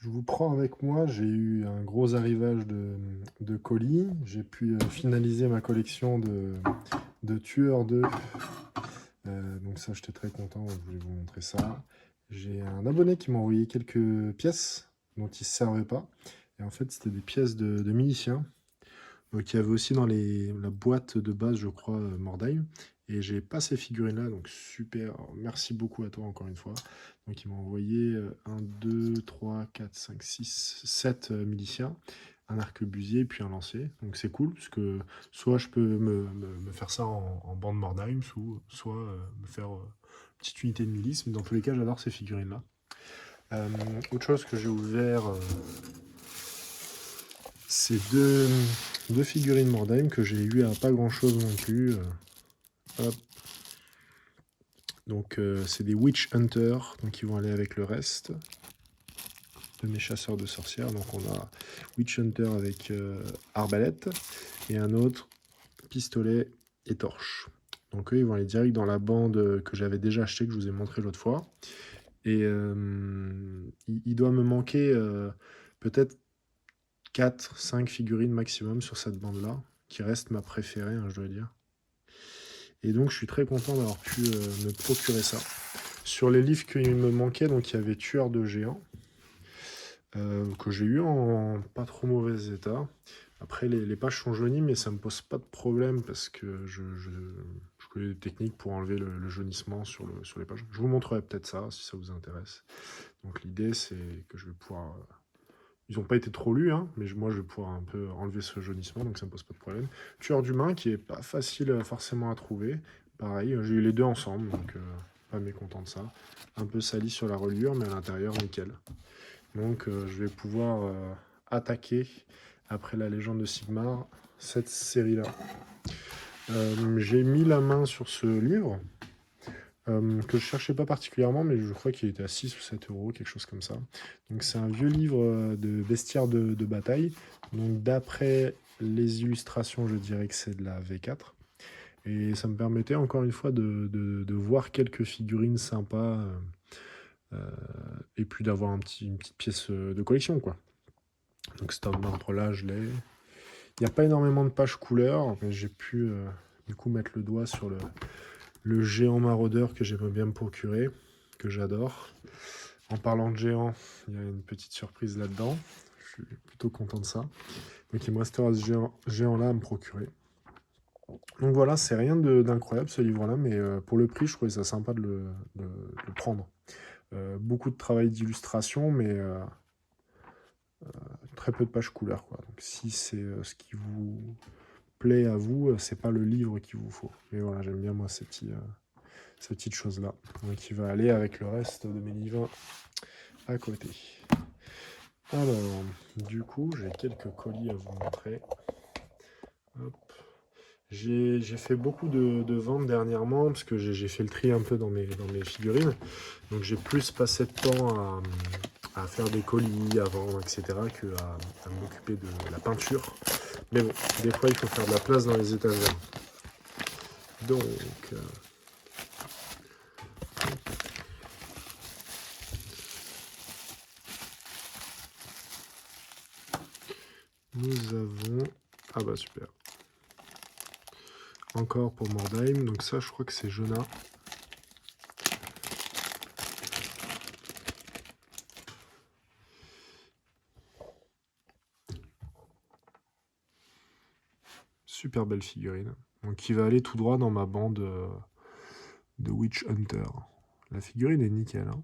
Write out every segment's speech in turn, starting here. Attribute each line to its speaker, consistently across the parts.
Speaker 1: Je vous prends avec moi, j'ai eu un gros arrivage de colis. J'ai pu finaliser ma collection de tueurs d'œufs. Donc ça, j'étais très content, je voulais vous montrer ça. J'ai un abonné qui m'a envoyé quelques pièces dont il ne se servait pas. Et en fait, c'était des pièces de miliciens qu'il y avait aussi dans la boîte de base, je crois, Mordheim. Et j'ai pas ces figurines-là, donc super. Alors, merci beaucoup à toi encore une fois. Donc il m'a envoyé 1, 2, 3, 4, 5, 6, 7 miliciens, un arquebusier, puis un lancer. Donc c'est cool, parce que soit je peux me faire ça en bande Mordheim, soit me faire une petite unité de milice. Mais dans tous les cas, j'adore ces figurines-là. Autre chose que j'ai ouvert, c'est deux figurines Mordheim que j'ai eu à pas grand chose non plus. Hop. Donc c'est des Witch Hunter, donc ils vont aller avec le reste de mes chasseurs de sorcières. Donc on a Witch Hunter avec arbalète et un autre pistolet et torche. Donc eux ils vont aller direct dans la bande que j'avais déjà acheté, que je vous ai montré l'autre fois. Et il doit me manquer peut-être 4, 5 figurines maximum sur cette bande-là, qui reste ma préférée, hein, je dois dire. Et donc je suis très content d'avoir pu me procurer ça. Sur les livres qu'il me manquait, donc il y avait Tueur de géants, que j'ai eu en pas trop mauvais état. Après les pages sont jaunies, mais ça me pose pas de problème parce que je connais des techniques pour enlever le jaunissement sur les pages. Je vous montrerai peut-être ça si ça vous intéresse. Donc l'idée c'est que je vais pouvoir... Ils n'ont pas été trop lus, hein, mais moi je vais pouvoir un peu enlever ce jaunissement, donc ça me pose pas de problème. Tueur d'humain qui est pas facile forcément à trouver. Pareil, j'ai eu les deux ensemble, donc pas mécontent de ça. Un peu sali sur la reliure, mais à l'intérieur, nickel. Donc je vais pouvoir attaquer, après la légende de Sigmar, cette série-là. J'ai mis la main sur ce livre, que je cherchais pas particulièrement, mais je crois qu'il était à 6 ou 7 euros, quelque chose comme ça. Donc c'est un vieux livre de bestiaire de bataille. Donc d'après les illustrations, je dirais que c'est de la V4. Et ça me permettait encore une fois de voir quelques figurines sympas, et puis d'avoir une petite pièce de collection, quoi. Donc cet ordre-là, je l'ai. Il n'y a pas énormément de pages couleurs, mais j'ai pu du coup mettre le doigt sur le géant maraudeur que j'aimerais bien me procurer, que j'adore. En parlant de géant, il y a une petite surprise là-dedans. Je suis plutôt content de ça. Donc il me restera ce géant-là à me procurer. Donc voilà, c'est rien d'incroyable ce livre-là, mais pour le prix, je trouvais ça sympa de le prendre. Beaucoup de travail d'illustration, mais très peu de pages couleurs, quoi. Donc si c'est ce qui vous plaît à vous, c'est pas le livre qu'il vous faut. Mais voilà, j'aime bien moi ces petites choses-là. Donc qui va aller avec le reste de mes livres à côté. Alors, du coup, j'ai quelques colis à vous montrer. Hop. J'ai fait beaucoup de ventes dernièrement, parce que j'ai fait le tri un peu dans mes figurines. Donc j'ai plus passé de temps à faire des colis, à vendre, etc., que à m'occuper de la peinture. Mais bon, des fois, il faut faire de la place dans les étagères. Donc... nous avons... Ah bah super. Encore pour Mordheim. Donc ça, je crois que c'est Jonah. Super belle figurine. Donc qui va aller tout droit dans ma bande de Witch Hunter. La figurine est nickel, hein.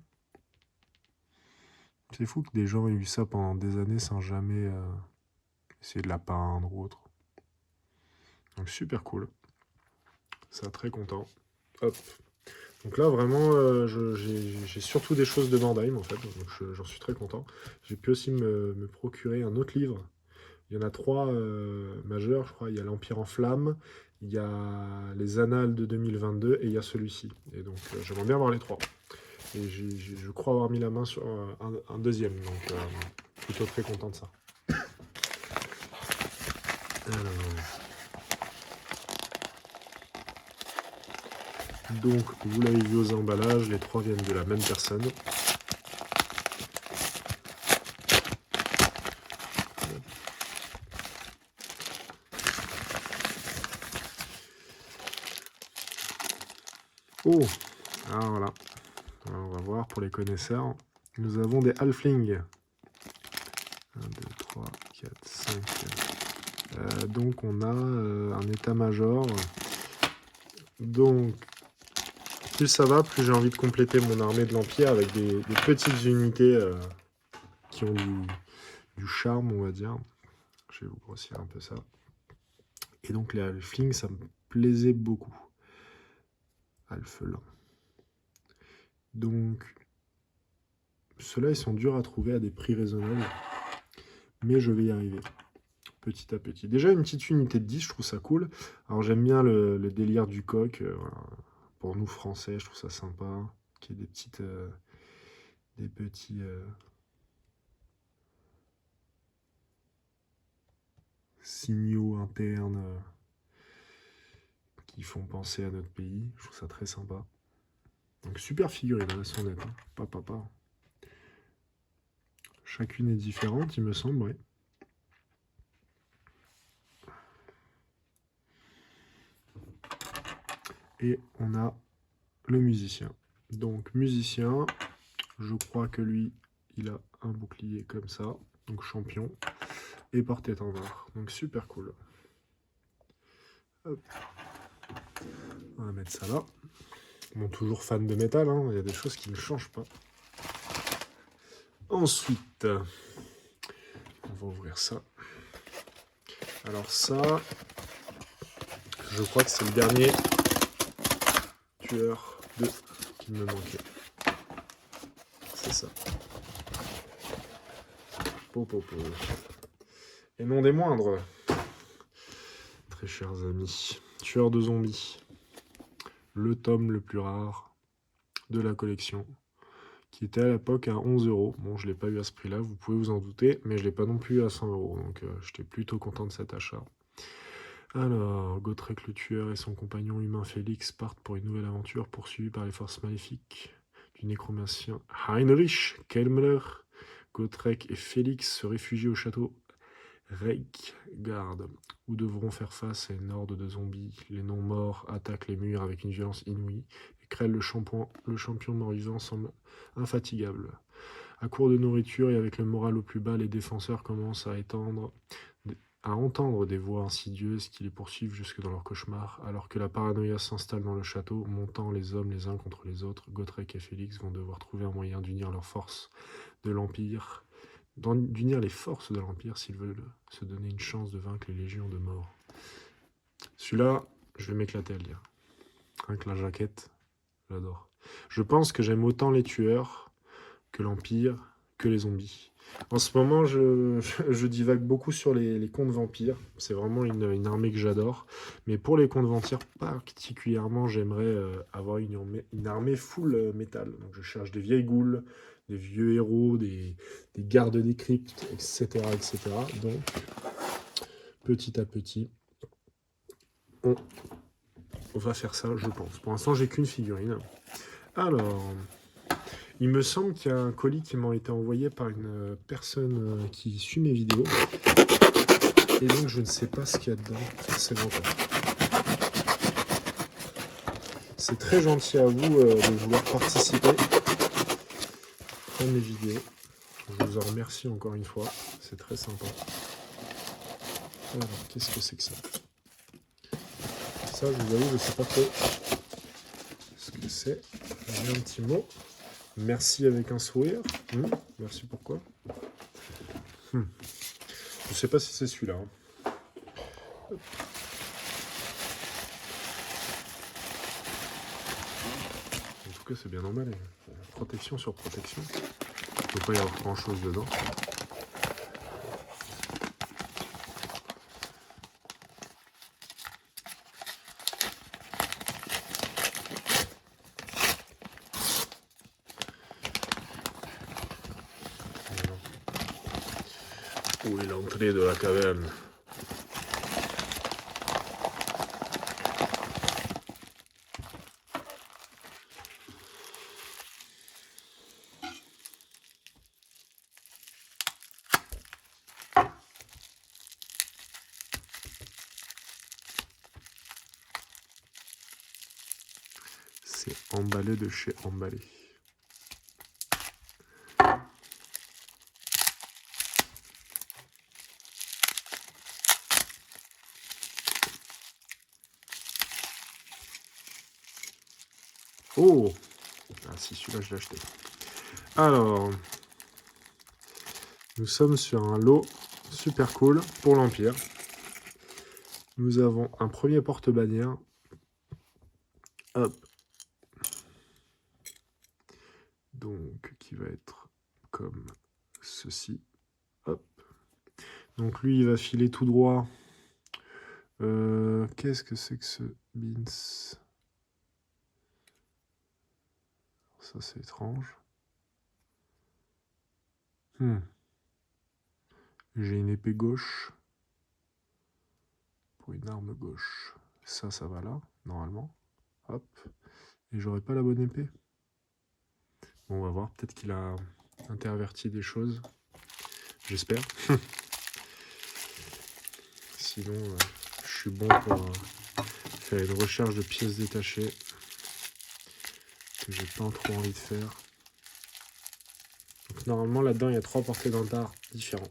Speaker 1: C'est fou que des gens aient eu ça pendant des années sans jamais essayer de la peindre ou autre. Donc super cool. Ça, très content. Hop. Donc là, vraiment, j'ai surtout des choses de Mordheim, en fait. Donc j'en suis très content. J'ai pu aussi me procurer un autre livre. Il y en a 3 majeurs, je crois. Il y a l'Empire en flammes, il y a les Annales de 2022 et il y a celui-ci. Et donc j'aimerais bien avoir les 3. Et je crois avoir mis la main sur un deuxième. Donc plutôt très content de ça. Alors... Donc, vous l'avez vu aux emballages, les 3 viennent de la même personne. Oh, alors voilà. Alors, on va voir pour les connaisseurs. Nous avons des halflings. 1, 2, 3, 4, 5. Donc on a un état-major. Donc plus ça va, plus j'ai envie de compléter mon armée de l'Empire avec des petites unités qui ont du charme, on va dire. Je vais vous grossir un peu ça. Et donc les halflings, ça me plaisait beaucoup. Alphelin. Donc ceux-là, ils sont durs à trouver à des prix raisonnables. Mais je vais y arriver. Petit à petit. Déjà, une petite unité de 10, je trouve ça cool. Alors, j'aime bien le délire du coq. Voilà. Pour nous, Français, je trouve ça sympa. Qu'il y ait des petits signaux internes qui font penser à notre pays. Je trouve ça très sympa. Donc, super figurine, elles sont nettes. Hein. Pas. Chacune est différente, il me semble, oui. Et on a le musicien. Donc, musicien, je crois que lui, il a un bouclier comme ça. Donc, champion. Et porte-étendard. Donc, super cool. Hop. On va mettre ça là. Bon, toujours fan de métal, hein. Il y a des choses qui ne changent pas. Ensuite, on va ouvrir ça. Alors ça, je crois que c'est le dernier tueur de qui me manquait. C'est ça. Popopo. Et non des moindres, très chers amis. Tueur de zombies. Le tome le plus rare de la collection, qui était à l'époque à 11 €. Bon, je ne l'ai pas eu à ce prix-là, vous pouvez vous en douter, mais je ne l'ai pas non plus eu à 100 €. Donc j'étais plutôt content de cet achat. Alors, Gotrek le tueur et son compagnon humain Félix partent pour une nouvelle aventure poursuivis par les forces maléfiques du nécromancien Heinrich Kelmler. Gotrek et Félix se réfugient au château Reikgard, où devront faire face à une horde de zombies. Les non-morts attaquent les murs avec une violence inouïe, et Krell, le champion mort-vivant, semble infatigable. À court de nourriture et avec le moral au plus bas, les défenseurs commencent à entendre des voix insidieuses qui les poursuivent jusque dans leurs cauchemars. Alors que la paranoïa s'installe dans le château, montant les hommes les uns contre les autres, Gotrek et Félix vont devoir trouver un moyen d'unir leurs forces de l'Empire, d'unir les forces de l'Empire s'ils veulent se donner une chance de vaincre les légions de morts. Celui-là, je vais m'éclater à le lire. Avec la jaquette, j'adore. Je pense que j'aime autant les tueurs que l'Empire, que les zombies. En ce moment, je divague beaucoup sur les contes vampires. C'est vraiment une armée que j'adore. Mais pour les contes vampires, particulièrement, j'aimerais avoir une armée full métal. Donc je cherche des vieilles goules, des vieux héros, des gardes des cryptes, etc., etc. Donc, petit à petit, on va faire ça, je pense. Pour l'instant, j'ai qu'une figurine. Alors... Il me semble qu'il y a un colis qui m'a été envoyé par une personne qui suit mes vidéos. Et donc, je ne sais pas ce qu'il y a dedans, forcément. C'est très gentil à vous de vouloir participer à mes vidéos. Je vous en remercie encore une fois. C'est très sympa. Alors, qu'est-ce que c'est que ça? Ça, je vous avoue, je ne sais pas trop ce que c'est. J'ai un petit mot. Merci avec un sourire. Merci pourquoi Je ne sais pas si c'est celui-là. En tout cas, c'est bien emballé. Protection sur protection. Il ne peut pas y avoir grand-chose dedans. Où est l'entrée de la caverne? C'est emballé de chez emballé. Oh! Ah si, celui-là, je l'ai acheté. Alors, nous sommes sur un lot super cool pour l'Empire. Nous avons un premier porte-bannière. Hop. Donc, qui va être comme ceci. Hop. Donc, lui, il va filer tout droit. Qu'est-ce que c'est que ce Beans? Ça, c'est étrange. J'ai une épée gauche pour une arme gauche. Ça va là, normalement. Hop. Et j'aurais pas la bonne épée. Bon, on va voir. Peut-être qu'il a interverti des choses. J'espère. Sinon, je suis bon pour faire une recherche de pièces détachées que j'ai pas trop envie de faire. Donc, normalement, là-dedans, il y a 3 portées d'intard différents.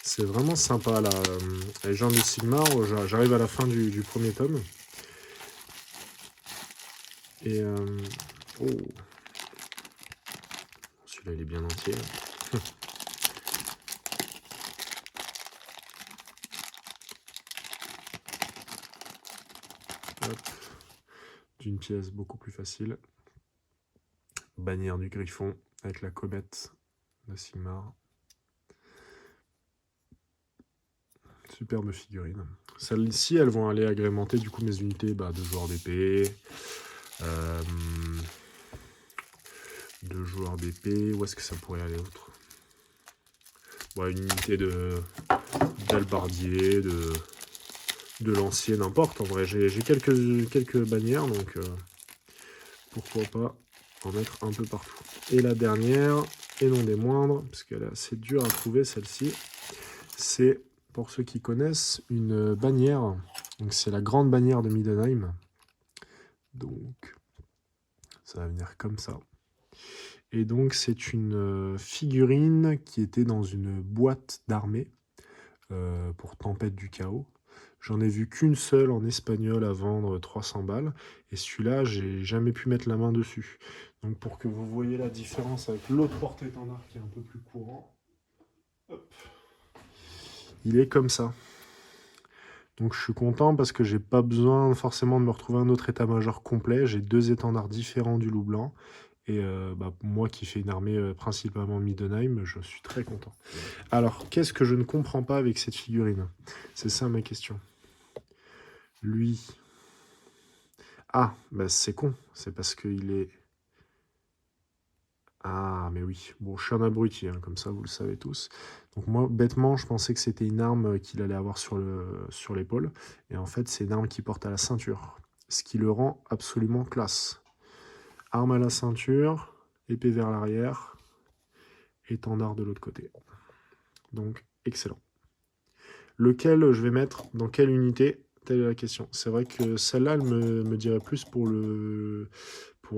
Speaker 1: C'est vraiment sympa là. Les gens de Sigmar, j'arrive à la fin du premier tome. Et oh, celui-là il est bien entier. Hop. D'une pièce beaucoup plus facile. Bannière du Griffon avec la comète de Sigmar. Superbe figurine. Celles-ci, elles vont aller agrémenter du coup mes unités de joueurs d'épée. De joueurs d'épée. Où est-ce que ça pourrait aller autre? Bon, une unité d'albardier, de lancier, n'importe. En vrai, j'ai quelques bannières, donc pourquoi pas en mettre un peu partout. Et la dernière, et non des moindres, parce qu'elle est assez dure à trouver celle-ci, c'est, pour ceux qui connaissent, une bannière. Donc c'est la grande bannière de Middenheim. Donc ça va venir comme ça. Et donc c'est une figurine qui était dans une boîte d'armée pour Tempête du Chaos. J'en ai vu qu'une seule en espagnol à vendre 300 balles. Et celui-là, j'ai jamais pu mettre la main dessus. Donc pour que vous voyez la différence avec l'autre porte-étendard qui est un peu plus courant, hop, il est comme ça. Donc je suis content parce que j'ai pas besoin forcément de me retrouver un autre état-major complet. J'ai 2 étendards différents du loup blanc. Et moi qui fais une armée principalement Middenheim, je suis très content. Alors, qu'est-ce que je ne comprends pas avec cette figurine? C'est ça ma question. Lui... Ah, bah c'est con. C'est parce qu'il est... Ah, mais oui. Bon, je suis un abruti, hein, comme ça, vous le savez tous. Donc moi, bêtement, je pensais que c'était une arme qu'il allait avoir sur l'épaule. Et en fait, c'est une arme qu'il porte à la ceinture. Ce qui le rend absolument classe. Arme à la ceinture, épée vers l'arrière, étendard de l'autre côté. Donc, excellent. Lequel je vais mettre dans quelle unité? Telle est la question. C'est vrai que celle-là, elle me dirait plus pour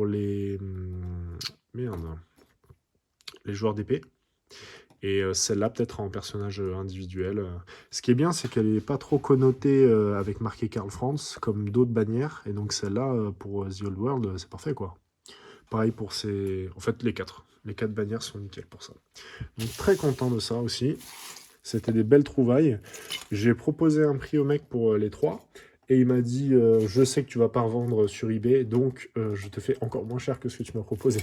Speaker 1: les... Merde. Les joueurs d'épée. Et celle-là, peut-être en personnage individuel. Ce qui est bien, c'est qu'elle n'est pas trop connotée avec marqué Karl Franz, comme d'autres bannières. Et donc celle-là, pour The Old World, c'est parfait, quoi. Pareil pour ces... En fait, les 4. Les 4 bannières sont nickel pour ça. Donc très content de ça aussi. C'était des belles trouvailles. J'ai proposé un prix au mec pour les 3. Et il m'a dit, je sais que tu vas pas revendre sur eBay, donc je te fais encore moins cher que ce que tu m'as proposé.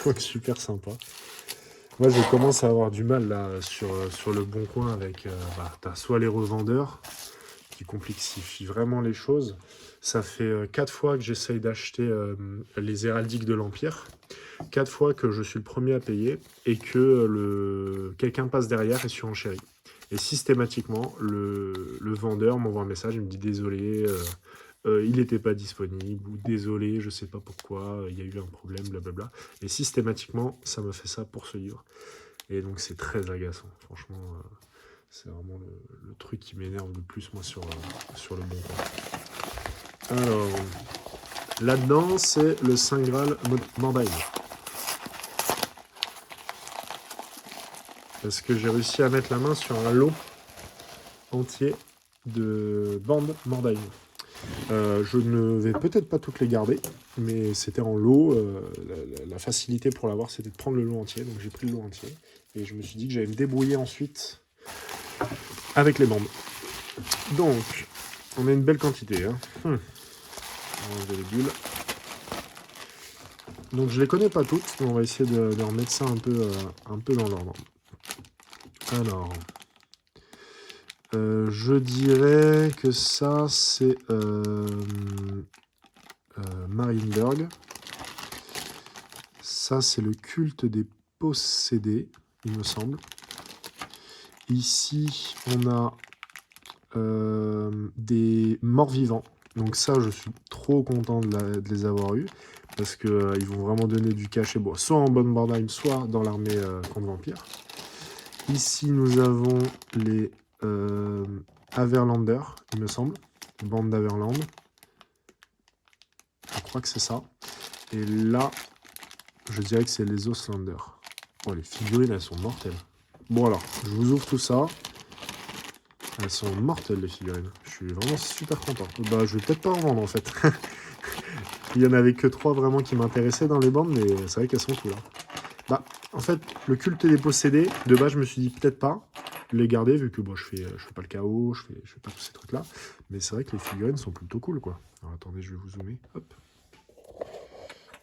Speaker 1: Donc super sympa. Moi, je commence à avoir du mal là sur le bon coin avec... t'as soit les revendeurs qui complexifient vraiment les choses. Ça fait 4 fois que j'essaye d'acheter les héraldiques de l'Empire. 4 fois que je suis le premier à payer et que quelqu'un passe derrière et surenchérit. Et systématiquement, le vendeur m'envoie un message, il me dit désolé, il n'était pas disponible, ou désolé, je sais pas pourquoi, il y a eu un problème, blablabla. Et systématiquement, ça me fait ça pour ce livre. Et donc c'est très agaçant. Franchement, c'est vraiment le truc qui m'énerve le plus, moi, sur le bon coin. Alors, là-dedans, c'est le Saint Graal Mordheim. Parce que j'ai réussi à mettre la main sur un lot entier de bandes Mordheim. Je ne vais peut-être pas toutes les garder, mais c'était en lot. La facilité pour l'avoir, c'était de prendre le lot entier. Donc j'ai pris le lot entier. Et je me suis dit que j'allais me débrouiller ensuite avec les bandes. Donc, on a une belle quantité. Hein. On va enlever les bulles. Donc je les connais pas toutes, mais on va essayer de remettre ça un peu dans l'ordre. Alors, je dirais que ça, c'est Marienburg. Ça, c'est le culte des possédés, il me semble. Ici, on a des morts-vivants. Donc ça, je suis trop content de les avoir eus. Parce qu'ils vont vraiment donner du cachet, bon, soit en bonne Mordheim, soit dans l'armée contre vampire. Ici, nous avons les Averlander, il me semble. Bande d'Averland. Je crois que c'est ça. Et là, je dirais que c'est les Oslander. Oh, les figurines, elles sont mortelles. Bon alors, je vous ouvre tout ça. Elles sont mortelles, les figurines. Je suis vraiment super content. Bah, je vais peut-être pas en vendre, en fait. Il y en avait que 3 vraiment qui m'intéressaient dans les bandes, mais c'est vrai qu'elles sont cool. Hein. Bah, en fait, le culte des possédés, de base, je me suis dit peut-être pas les garder, vu que bon, je fais pas le chaos, je fais pas tous ces trucs-là. Mais c'est vrai que les figurines sont plutôt cool, quoi. Alors attendez, je vais vous zoomer. Hop.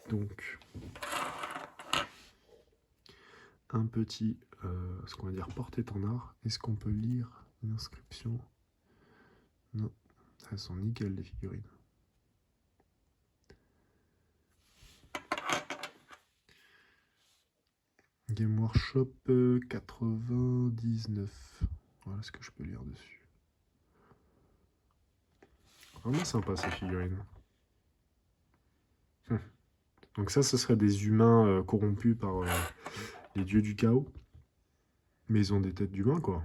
Speaker 1: Donc, un petit, ce qu'on va dire, porte-étendard. Est-ce qu'on peut lire une inscription? Non, elles sont nickel, les figurines. Game Workshop 99. Voilà ce que je peux lire dessus. Vraiment sympa ces figurines. Donc ça, ce serait des humains corrompus par les dieux du chaos. Mais ils ont des têtes d'humains, quoi.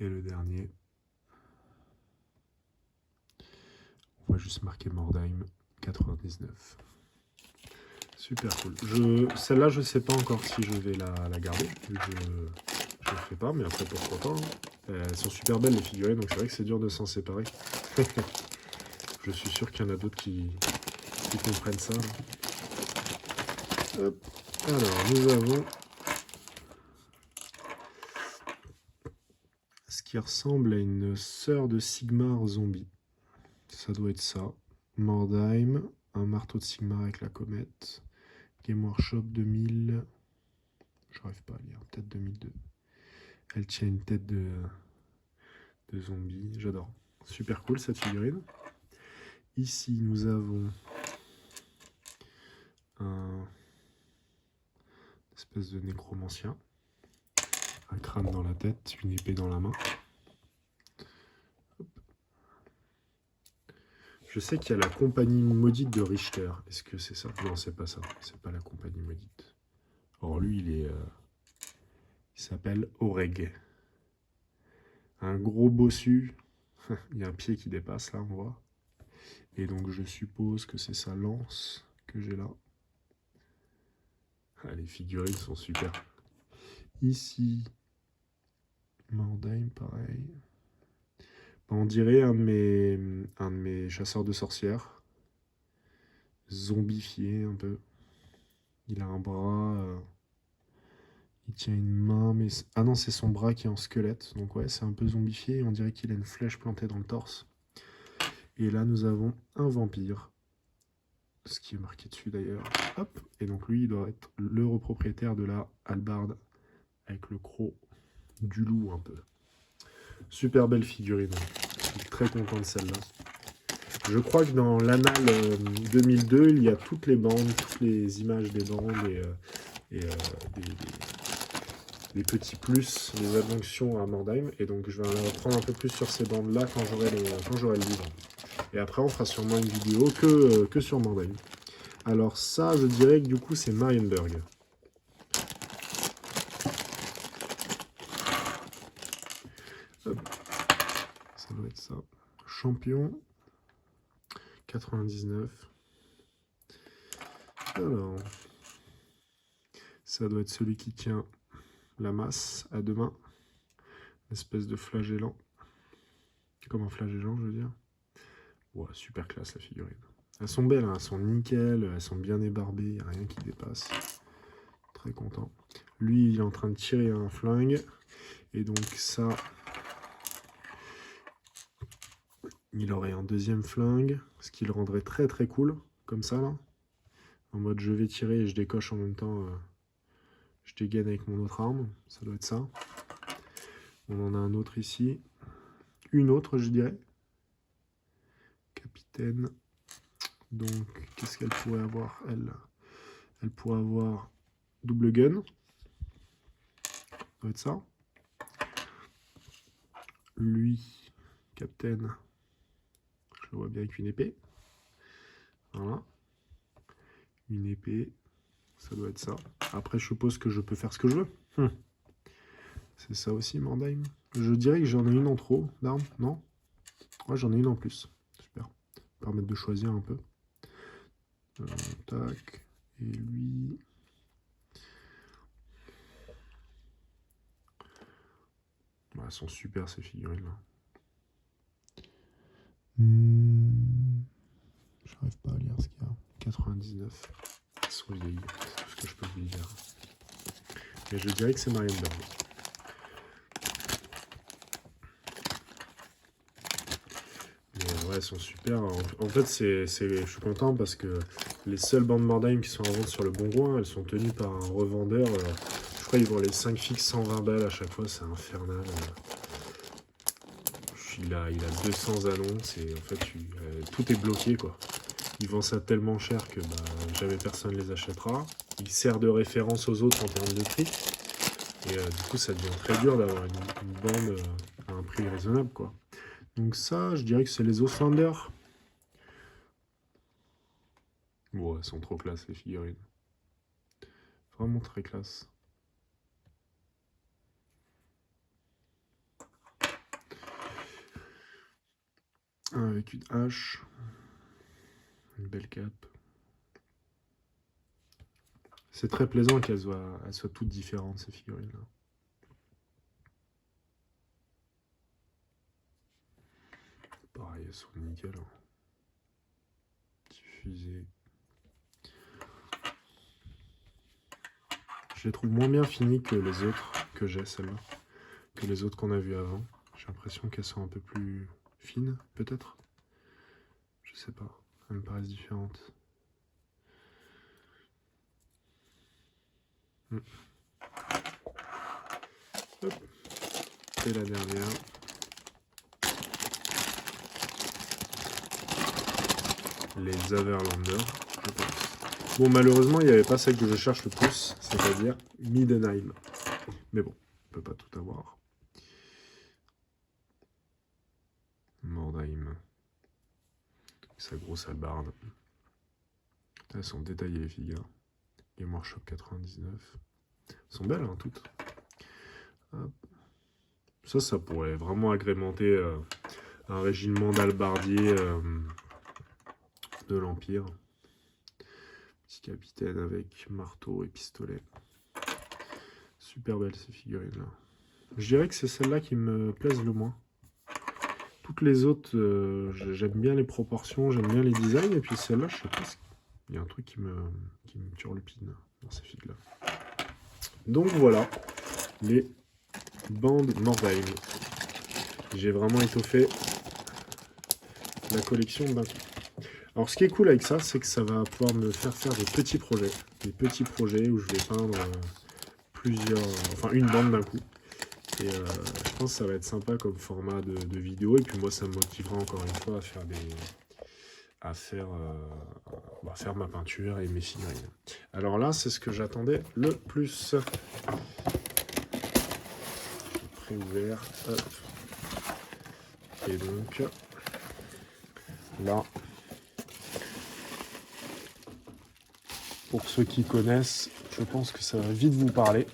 Speaker 1: Et le dernier. On va juste marquer Mordheim 99. Super cool. Celle-là, je sais pas encore si je vais la garder. Je ne le fais pas, mais après, pourquoi pas. Hein. Elles sont super belles, les figurines, donc c'est vrai que c'est dur de s'en séparer. Je suis sûr qu'il y en a d'autres qui comprennent ça. Hop. Alors, nous avons ce qui ressemble à une sœur de Sigmar zombie. Ça doit être ça. Mordheim, un marteau de Sigmar avec la comète. Game Workshop 2000. J'arrive pas à lire, peut-être 2002. Elle tient une tête de zombie. J'adore. Super cool cette figurine. Ici, nous avons un espèce de nécromancien. Un crâne dans la tête, une épée dans la main. Hop. Je sais qu'il y a la compagnie maudite de Richter. Est-ce que c'est ça? Non, c'est pas ça. C'est pas la compagnie maudite. Or, lui, il s'appelle Oreg. Un gros bossu. Il y a un pied qui dépasse, là, on voit. Et donc, je suppose que c'est sa lance que j'ai là. Ah, les figurines sont super. Ici, Mordheim, pareil. On dirait un de mes chasseurs de sorcières. Zombifié un peu. Il a un bras. Il tient une main, mais... Ah non, c'est son bras qui est en squelette. Donc ouais, c'est un peu zombifié. On dirait qu'il a une flèche plantée dans le torse. Et là, nous avons un vampire. Ce qui est marqué dessus d'ailleurs. Hop. Et donc lui, il doit être le propriétaire de la hallebarde. Avec le croc du loup un peu. Super belle figurine. Je suis très content de celle-là. Je crois que dans l'annale 2002, il y a toutes les bandes, toutes les images des bandes et des petits plus, des adjonctions à Mordheim. Et donc je vais en reprendre un peu plus sur ces bandes-là quand j'aurai le livre. Et après, on fera sûrement une vidéo que sur Mordheim. Alors ça, je dirais que du coup, c'est Marienburg. Ça doit être ça. Champion. 99. Alors, ça doit être celui qui tient la masse à deux mains. Une espèce de flagellant. Comme un flagellant, je veux dire. Ouais, super classe la figurine. Elles sont belles, hein, elles sont nickel, elles sont bien ébarbées, il n'y a rien qui dépasse. Très content. Lui, il est en train de tirer un flingue. Et donc ça, il aurait un deuxième flingue, ce qui le rendrait très très cool, comme ça là. En mode je vais tirer et je décoche en même temps, je dégaine avec mon autre arme, ça doit être ça. On en a un autre ici. Une autre, je dirais. Capitaine. Donc, qu'est-ce qu'elle pourrait avoir, elle? Elle pourrait avoir double gun. Ça doit être ça. Lui, Captain, je le vois bien avec une épée. Voilà. Une épée, ça doit être ça. Après, je suppose que je peux faire ce que je veux. C'est ça aussi, Mordheim. Je dirais que j'en ai une en trop d'armes, non? Ouais, j'en ai une en plus. Super. Ça va permettre de choisir un peu. Tac. Et lui... Ouais, elles sont super ces figurines-là. J'arrive pas à lire ce qu'il y a. 99. Elles sont vieilles. C'est tout ce que je peux vous dire. Et je dirais que c'est Marienberg. Ouais, elles sont super. En fait, je suis content parce que les seules bandes Mordheim qui sont en vente sur le Bon Coin, elles sont tenues par un revendeur. Je crois qu'ils vendent les 5 fixes 120 balles à chaque fois, c'est infernal. Il a 200 annonces et en fait, tout est bloqué, quoi. Il vend ça tellement cher que jamais personne ne les achètera. Il sert de référence aux autres en termes de prix. Et du coup, ça devient très dur d'avoir une bande à un prix raisonnable, quoi. Donc ça, je dirais que c'est les Oathlanders. Ouais, elles sont trop classe, les figurines. Vraiment très classe. Un avec une hache. Une belle cape. C'est très plaisant qu'elles soient toutes différentes, ces figurines-là. Pareil, elles sont nickel. Hein. Petit fusée. Je les trouve moins bien finies que les autres que j'ai, celles-là. Que les autres qu'on a vues avant. J'ai l'impression qu'elles sont un peu plus fines, peut-être. Je sais pas. Elles me paraissent différentes. Hop. Et la dernière. Les Averlanders, je pense. Bon, malheureusement, il n'y avait pas celle que je cherche le plus, c'est-à-dire Middenheim. Mais bon, on peut pas tout avoir. Mordheim. Sa grosse hallebarde. Elles sont détaillées, les figures. Game Workshop 99. Elles sont belles, hein, toutes. Hop. Ça pourrait vraiment agrémenter un régiment d'hallebardiers de l'Empire. Petit capitaine avec marteau et pistolet. Super belles ces figurines-là. Je dirais que c'est celle-là qui me plaisent le moins. Toutes les autres, j'aime bien les proportions, j'aime bien les designs, et puis celle-là, je sais pas, il y a un truc qui me turlupine dans ces figues-là. Donc voilà, les bandes Mordheim. J'ai vraiment étoffé la collection d'un coup. Alors ce qui est cool avec ça, c'est que ça va pouvoir me faire des petits projets. Des petits projets où je vais peindre une bande d'un coup. Et je pense que ça va être sympa comme format de vidéo. Et puis moi, ça me motivera encore une fois à faire ma peinture et mes figurines. Alors là, c'est ce que j'attendais le plus. Préouvert. Hop. Et donc, là, pour ceux qui connaissent, je pense que ça va vite vous parler.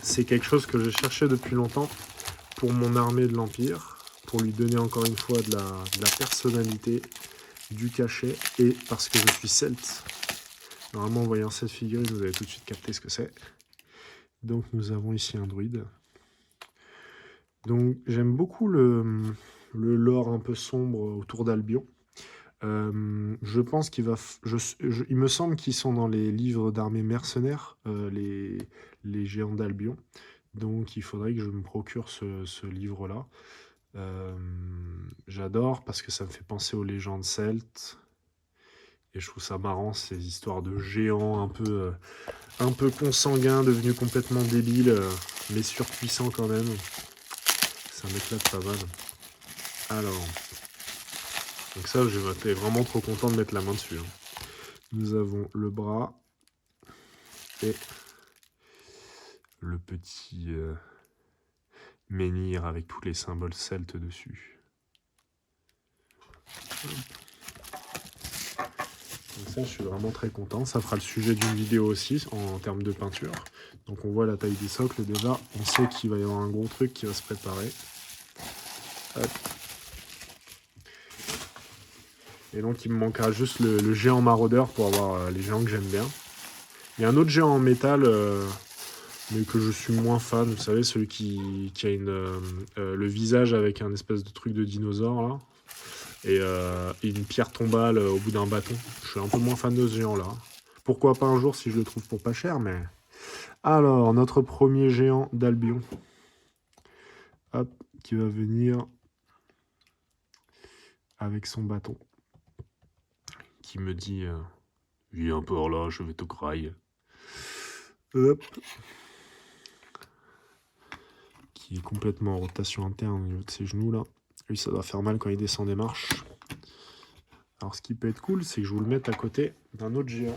Speaker 1: C'est quelque chose que je cherchais depuis longtemps pour mon armée de l'Empire, pour lui donner encore une fois de la personnalité, du cachet, et parce que je suis celte. Normalement, en voyant cette figurine, vous avez tout de suite capté ce que c'est. Donc nous avons ici un druide. Donc j'aime beaucoup le lore un peu sombre autour d'Albion. Je pense qu'il va... il me semble qu'ils sont dans les livres d'armées mercenaires, les géants d'Albion. Donc il faudrait que je me procure ce livre-là. J'adore parce que ça me fait penser aux légendes celtes. Et je trouve ça marrant, ces histoires de géants un peu consanguins, devenus complètement débiles, mais surpuissants quand même. Ça m'éclate pas mal. Alors, donc ça, j'étais vraiment trop content de mettre la main dessus. Nous avons le bras et le petit menhir avec tous les symboles celtes dessus. Donc ça, je suis vraiment très content. Ça fera le sujet d'une vidéo aussi en termes de peinture. Donc on voit la taille des socles déjà. On sait qu'il va y avoir un gros truc qui va se préparer. Hop. Et donc il me manquera juste le géant maraudeur pour avoir les géants que j'aime bien. Il y a un autre géant en métal, mais que je suis moins fan. Vous savez, celui qui a le visage avec un espèce de truc de dinosaure là. Et une pierre tombale au bout d'un bâton. Je suis un peu moins fan de ce géant là. Pourquoi pas un jour si je le trouve pour pas cher, mais... Alors, notre premier géant d'Albion. Hop, qui va venir avec son bâton. Qui me dit viens par là, je vais te grailler. Hop. Qui est complètement en rotation interne au niveau de ses genoux là. Lui, ça doit faire mal quand il descend des marches. Alors, ce qui peut être cool, c'est que je vous le mette à côté d'un autre géant.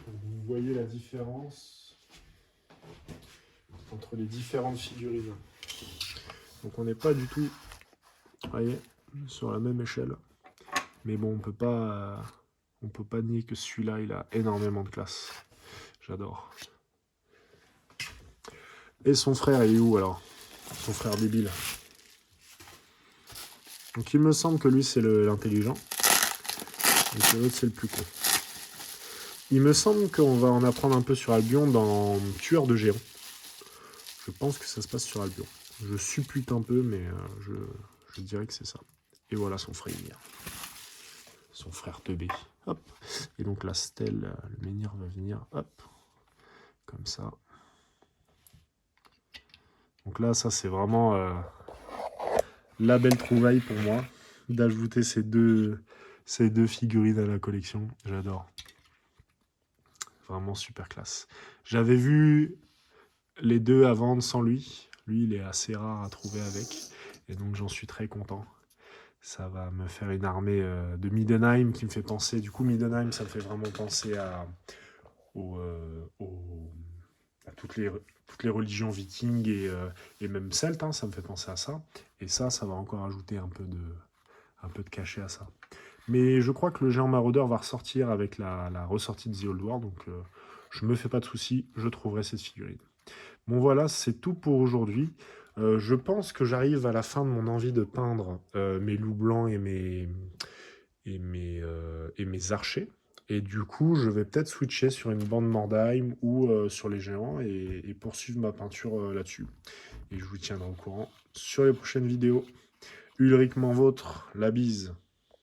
Speaker 1: Vous voyez la différence entre les différentes figurines. Donc, on n'est pas du tout, vous voyez, sur la même échelle. Mais bon, on peut pas nier que celui-là, il a énormément de classe. J'adore. Et son frère, il est où alors? Son frère débile. Donc il me semble que lui, c'est l'intelligent. Et que l'autre, c'est le plus con. Il me semble qu'on va en apprendre un peu sur Albion dans Tueur de géants. Je pense que ça se passe sur Albion. Je suppute un peu, mais je dirais que c'est ça. Et voilà son frère. Son frère teubé. Hop. Et donc la stèle, le menhir va venir. Hop. Comme ça. Donc là, ça c'est vraiment la belle trouvaille pour moi. D'ajouter ces deux figurines à la collection. J'adore. Vraiment super classe. J'avais vu les deux à vendre sans lui. Lui, il est assez rare à trouver avec. Et donc, j'en suis très content. Ça va me faire une armée de Middenheim qui me fait penser... Du coup, Middenheim, ça me fait vraiment penser à toutes les religions vikings et même celtes. Hein, ça me fait penser à ça. Et ça va encore ajouter un peu de cachet à ça. Mais je crois que le géant maraudeur va ressortir avec la ressortie de The Old War. Donc, je me fais pas de soucis. Je trouverai cette figurine. Bon voilà, c'est tout pour aujourd'hui. Je pense que j'arrive à la fin de mon envie de peindre mes loups blancs et mes archers. Et du coup, je vais peut-être switcher sur une bande Mordheim ou sur les géants et poursuivre ma peinture là-dessus. Et je vous tiendrai au courant sur les prochaines vidéos. Ulrich Manvôtre, la bise.